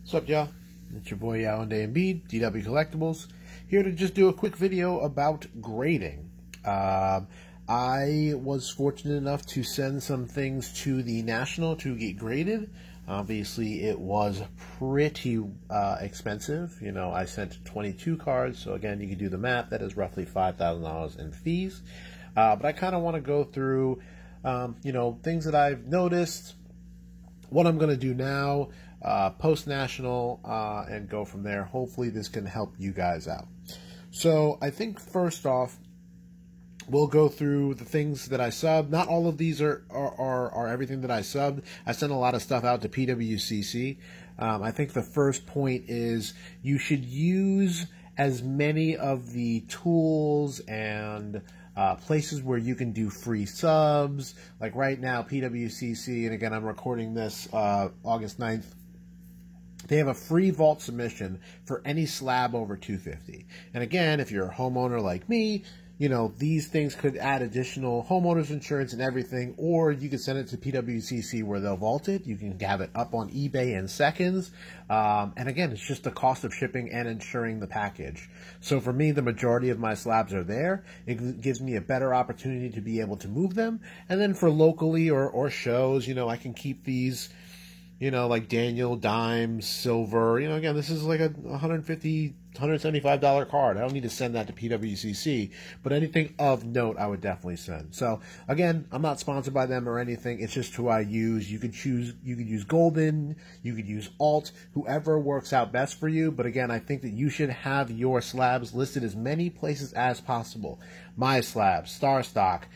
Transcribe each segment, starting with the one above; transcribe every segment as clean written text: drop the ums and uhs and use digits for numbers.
What's up, y'all? It's your boy Alan Day Embiid, DW Collectibles, here to just do a quick video about grading. I was fortunate enough to send some things to the National to get graded. Obviously, it was pretty expensive. You know, I sent 22 cards, so again, you can do the math. That is roughly $5,000 in fees. But I kind of want to go through, things that I've noticed, what I'm going to do now, post-national, and go from there. Hopefully this can help you guys out. So I think first off, we'll go through the things that I subbed. Not all of these are everything that I subbed. I sent a lot of stuff out to PWCC. I think the first point is you should use as many of the tools and places where you can do free subs. Like right now, PWCC, and again, I'm recording this August 9th, they have a free vault submission for any slab over 250. And again, if you're a homeowner like me, you know, these things could add additional homeowners insurance and everything, or you can send it to PWCC where they'll vault it. You can have it up on eBay in seconds. And again, it's just the cost of shipping and insuring the package. So for me, the majority of my slabs are there. It gives me a better opportunity to be able to move them. And then for locally or shows, you know, I can keep these, you know, like Daniel, Dimes, Silver. You know, again, this is like a $150, $175 card. I don't need to send that to PWCC, but anything of note, I would definitely send. So again, I'm not sponsored by them or anything. It's just who I use. You could use Golden, you could use Alt, whoever works out best for you. But again, I think that you should have your slabs listed as many places as possible. My Slabs, Star Stock.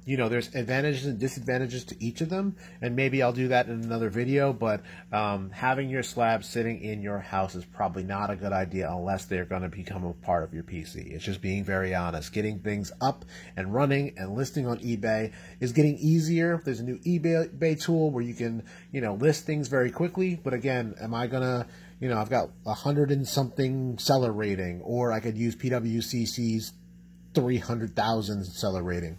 You know, there's advantages and disadvantages to each of them, and maybe I'll do that in another video, but having your slabs sitting in your house is probably not a good idea unless they're going to become a part of your PC. It's just being very honest. Getting things up and running and listing on eBay is getting easier. There's a new eBay tool where you can, you know, list things very quickly, but again, am I going to, you know, I've got 100 and something seller rating, or I could use PWCC's 300,000 seller rating.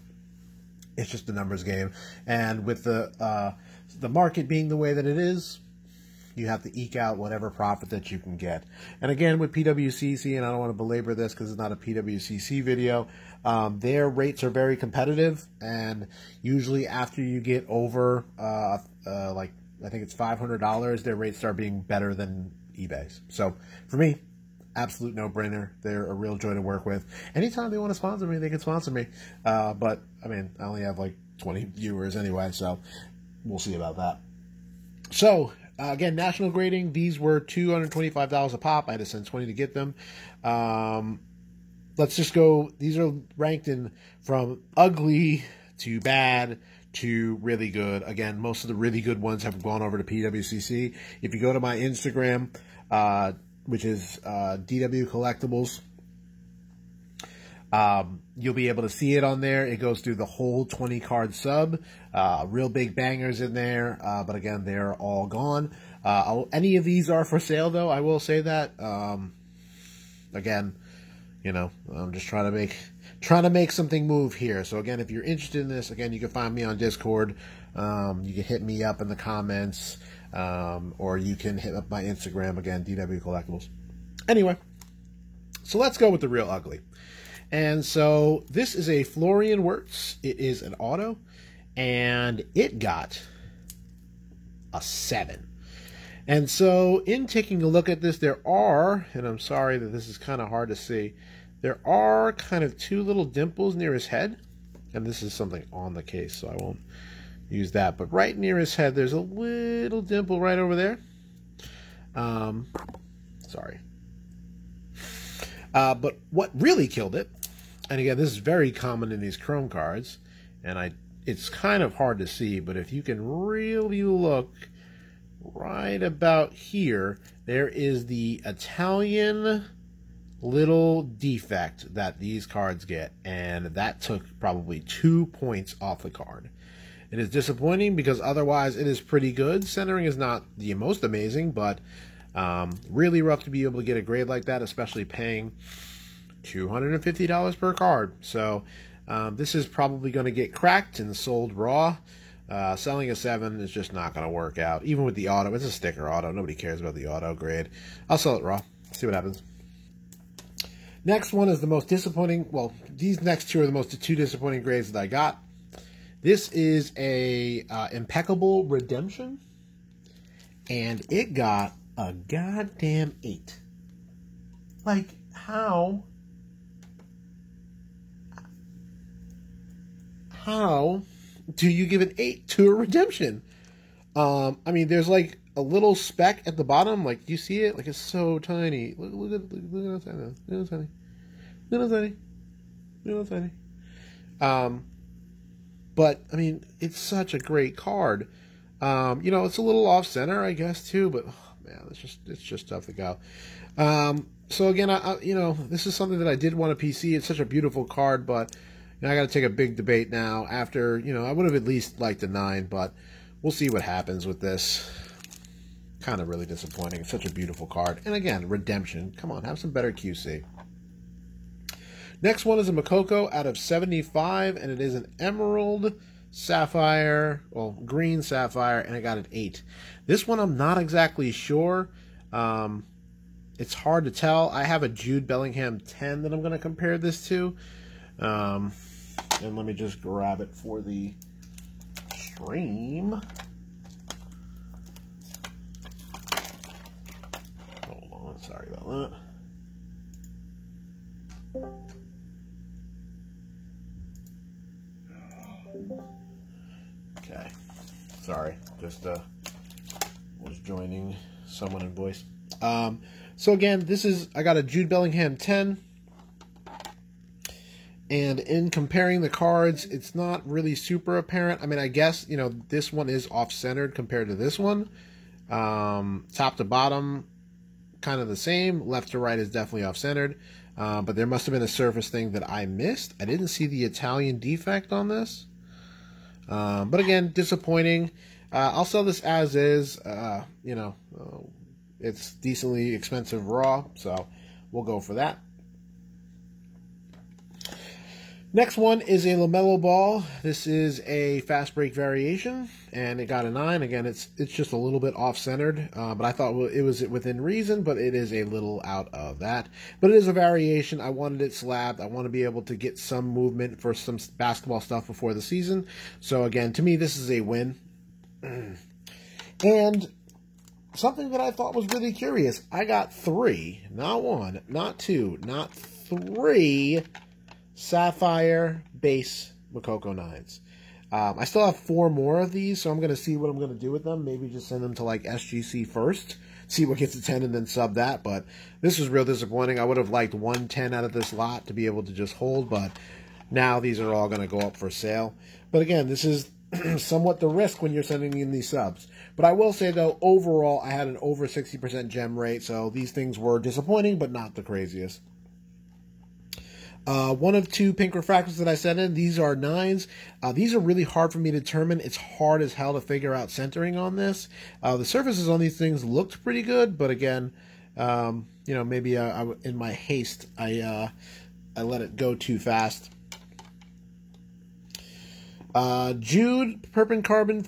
It's just a numbers game, and with the market being the way that it is, you have to eke out whatever profit that you can get. And again, with PWCC, and I don't want to belabor this because it's not a PWCC video, their rates are very competitive, and usually after you get over, like I think it's $500, their rates start being better than eBay's. So for me, absolute no-brainer. They're a real joy to work with. Anytime they want to sponsor me, they can sponsor me. But, I mean, I only have like 20 viewers anyway, so we'll see about that. So, again, national grading, these were $225 a pop. I had to send 20 to get them. Let's just go. These are ranked in from ugly to bad to really good. Again, most of the really good ones have gone over to PWCC. If you go to my Instagram, which is DW Collectibles, you'll be able to see it on there. It goes through the whole 20-card sub. Real big bangers in there, but again, they're all gone. Any of these are for sale, though. I will say that. Again, you know, I'm just trying to make something move here. So again, if you're interested in this, again, you can find me on Discord. You can hit me up in the comments. Or you can hit up my Instagram, again, DW Collectibles. Anyway, so let's go with the real ugly. And so this is a Florian Wirtz. It is an auto, and it got a 7. And so in taking a look at this, there are, and I'm sorry that this is kind of hard to see, there are kind of two little dimples near his head. And this is something on the case, so I won't use that, but right near his head there's a little dimple right over there. Sorry. But what really killed it, and again, this is very common in these chrome cards, and it's kind of hard to see, but if you can really look right about here, there is the Italian little defect that these cards get, and that took probably 2 points off the card. It is disappointing because otherwise it is pretty good. Centering is not the most amazing, but really rough to be able to get a grade like that, especially paying $250 per card. So this is probably going to get cracked and sold raw. Selling a 7 is just not going to work out. Even with the auto, it's a sticker auto. Nobody cares about the auto grade. I'll sell it raw. See what happens. Next one is the most disappointing. Well, these next two are the most two disappointing grades that I got. This is a Impeccable Redemption, and it got a goddamn 8. Like, how? How do you give an 8 to a Redemption? I mean, there's like a little speck at the bottom. Like, do you see it? Like, it's so tiny. Look at how tiny. Look how tiny. Look how tiny. Look how tiny. But I mean, it's such a great card. You know, it's a little off center, I guess, too. But oh, man, it's just tough to go. So again, you know, this is something that I did want a PC. It's such a beautiful card, but you know, I got to take a big debate now. After, you know, I would have at least liked a 9, but we'll see what happens with this. Kind of really disappointing. It's such a beautiful card. And again, Redemption. Come on, have some better QC. Next one is a Makoko out of 75, and it is an Emerald Sapphire, well, Green Sapphire, and I got an 8. This one I'm not exactly sure. It's hard to tell. I have a Jude Bellingham 10 that I'm going to compare this to. And let me just grab it for the stream. Hold on, sorry about that. Okay, sorry, just was joining someone in voice. So again, this is, I got a Jude Bellingham 10, and in comparing the cards, it's not really super apparent. I mean, I guess, you know, this one is off-centered compared to this one. Top to bottom, kind of the same. Left to right is definitely off-centered, but there must have been a surface thing that I missed. I didn't see the Italian defect on this. But again, disappointing. I'll sell this as is. You know, it's decently expensive raw, so we'll go for that. Next one is a LaMelo Ball. This is a fast break variation, and it got a 9. Again, it's just a little bit off-centered, but I thought it was within reason, but it is a little out of that. But it is a variation. I wanted it slabbed. I want to be able to get some movement for some basketball stuff before the season. So again, to me, this is a win. And something that I thought was really curious, I got 3, not 1, not 2, not 3 Sapphire base Makoko 9s. I still have 4 more of these, so I'm going to see what I'm going to do with them. Maybe just send them to like SGC first, see what gets a 10 and then sub that. But this is real disappointing. I would have liked 110 out of this lot to be able to just hold, but now these are all going to go up for sale. But again, this is somewhat the risk when you're sending in these subs. But I will say, though, overall, I had an over 60% gem rate, so these things were disappointing, but not the craziest. One of 2 pink refractors that I sent in, these are 9s. These are really hard for me to determine. It's hard as hell to figure out centering on this. The surfaces on these things looked pretty good, but again, you know, maybe in my haste, I let it go too fast. Jude Purple Carbon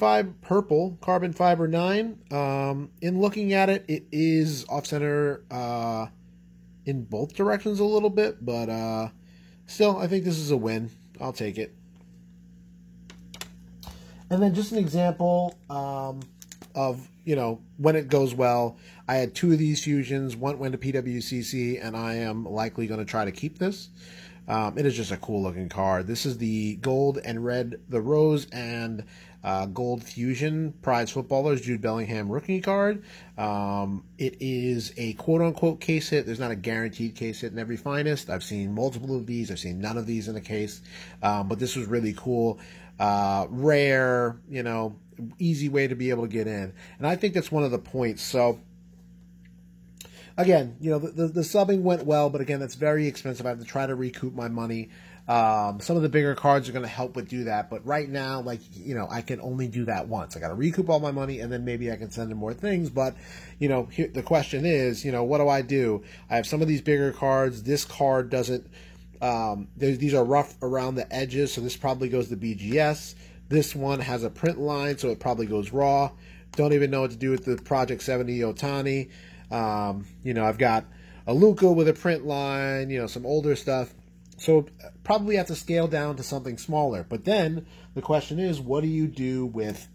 Fiber 9. In looking at it, it is off-center in both directions a little bit, but still, I think this is a win. I'll take it. And then just an example of, you know, when it goes well. I had 2 of these fusions. One went to PWCC, and I am likely going to try to keep this. It is just a cool looking card. This is the gold and red, the rose and gold fusion prize footballers Jude Bellingham rookie card. It is a quote unquote case hit. There's not a guaranteed case hit in every finest. I've seen multiple of these. I've seen none of these in a case. But this was really cool. Rare, you know, easy way to be able to get in. And I think that's one of the points. So again, you know, the subbing went well, but again, that's very expensive. I have to try to recoup my money. Some of the bigger cards are going to help with do that, but right now, like, you know, I can only do that once. I got to recoup all my money, and then maybe I can send in more things. But, you know, here, the question is, you know, what do? I have some of these bigger cards. This card doesn't. These are rough around the edges, so this probably goes to BGS. This one has a print line, so it probably goes raw. Don't even know what to do with the Project 70 Otani. I've got a Luka with a print line, some older stuff. So probably have to scale down to something smaller. But then the question is, what do you do with,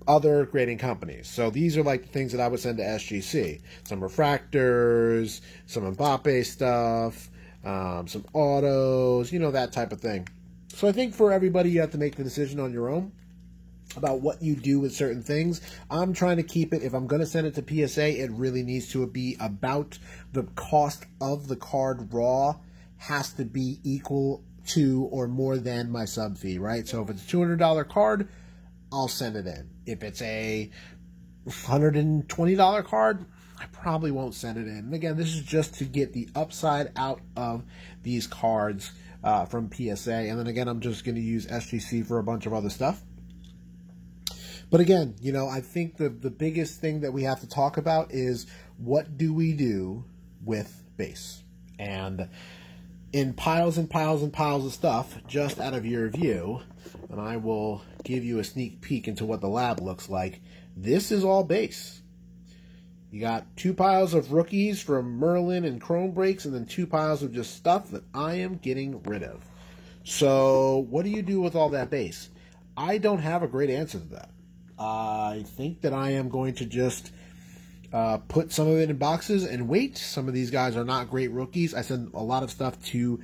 other grading companies? So these are like the things that I would send to SGC. Some refractors, some Mbappe stuff, some autos, that type of thing. So I think for everybody, you have to make the decision on your own about what you do with certain things. I'm trying to keep it, if I'm going to send it to PSA, it really needs to be about the cost of the card raw has to be equal to or more than my sub fee, right? So if it's a $200 card, I'll send it in. If it's a $120 card, I probably won't send it in. And again, this is just to get the upside out of these cards from PSA. And then again, I'm just going to use SGC for a bunch of other stuff. But again, I think the biggest thing that we have to talk about is, what do we do with base? And in piles and piles and piles of stuff, just out of your view, and I will give you a sneak peek into what the lab looks like, this is all base. You got 2 piles of rookies from Merlin and Chrome Breaks, and then 2 piles of just stuff that I am getting rid of. So what do you do with all that base? I don't have a great answer to that. I think that I am going to just put some of it in boxes and wait. Some of these guys are not great rookies. I send a lot of stuff to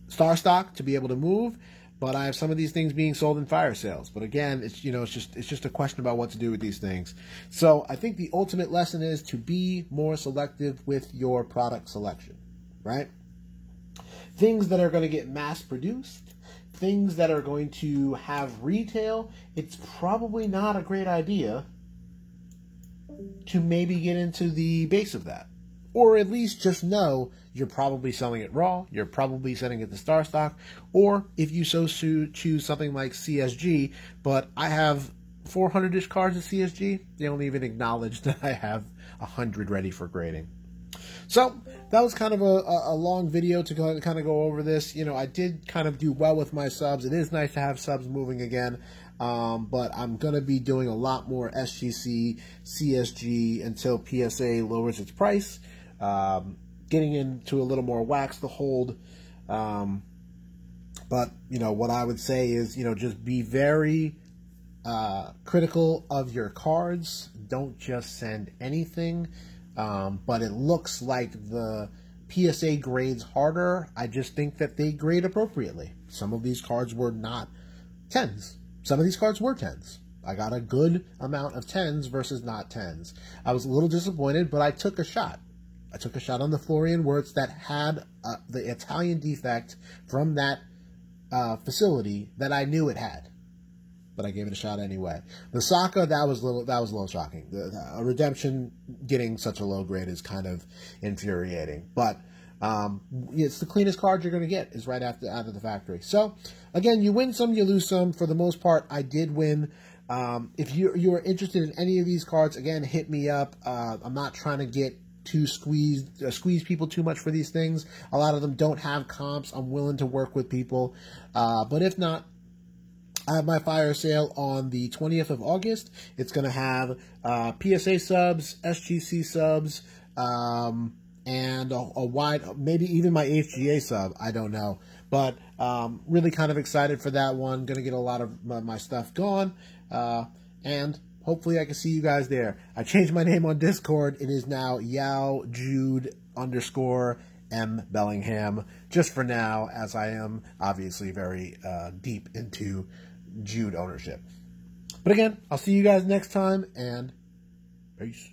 Star Stock to be able to move, but I have some of these things being sold in fire sales. But again, it's just a question about what to do with these things. So I think the ultimate lesson is to be more selective with your product selection, right? Things that are going to get mass produced, things that are going to have retail, it's probably not a great idea to maybe get into the base of that. Or at least just know you're probably selling it raw, you're probably sending it to Star Stock, or if you so choose something like CSG, but I have 400-ish cards of CSG, they don't even acknowledge that I have 100 ready for grading. So that was kind of a long video to kind of go over this. I did kind of do well with my subs. It is nice to have subs moving again, but I'm going to be doing a lot more SGC, CSG until PSA lowers its price, getting into a little more wax to hold. But, what I would say is, just be very critical of your cards. Don't just send anything. But it looks like the PSA grades harder. I just think that they grade appropriately. Some of these cards were not 10s. Some of these cards were 10s. I got a good amount of 10s versus not 10s. I was a little disappointed, but I took a shot. I took a shot on the Florian Wirtz that had the Italian defect from that facility that I knew it had. But I gave it a shot anyway. The Saka, that was a little shocking. The Redemption getting such a low grade is kind of infuriating. But it's the cleanest card you're going to get is right out of the factory. So again, you win some, you lose some. For the most part, I did win. If you are interested in any of these cards, again, hit me up. I'm not trying to get squeeze people too much for these things. A lot of them don't have comps. I'm willing to work with people. But if not, I have my fire sale on the 20th of August. It's going to have PSA subs, SGC subs, and a wide, maybe even my HGA sub. I don't know. But really kind of excited for that one. Going to get a lot of my stuff gone. And hopefully I can see you guys there. I changed my name on Discord. It is now YaoJude_M Bellingham. Just for now, as I am obviously very deep into Jude ownership. But again, I'll see you guys next time, and peace.